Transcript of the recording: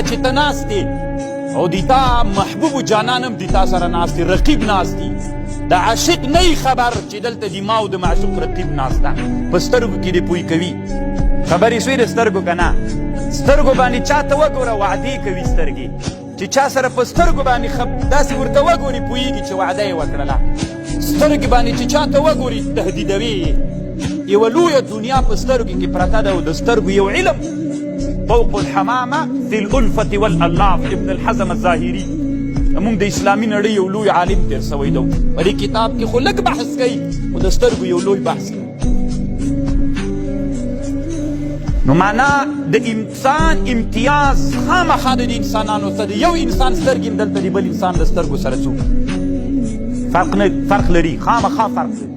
چې ته ناست او د تا محبوب جانان هم د تا سره ناست رقیب ناست دي د عاشق نه خبر چې دلته د ما او د معشوق رقیب ناسته په سترګو کې دې پوی کوي خبرې سوې د سترګو که نه سترګو باندې چا ته وګوره وعدې کوي سترګې چې چا سره په سترګو باندې داسې ورته وګوري پوهېږي چې وعده یې وکړله سترګې باندې چې چا ته وګوري تهدیدوي یې یوه لویه دنیا په سترګو کې پرته ده او د سترګو یو علم فوق الحمامه فی الالفة والالاف ابن الحزم الظاهري موږ د اسلامي نړۍ یو لوی عالم تېر سوی ده په دې کتاب کې خو لږ بحث کوي خو د سترګو یو لوی بحث کوي نو معنا د انسان امتیاز خامخا د انسانانو څخه د یو انسان سترګې هم دلته د بل انسان د سترګو سره څوک فرق لري خامخا فرق لري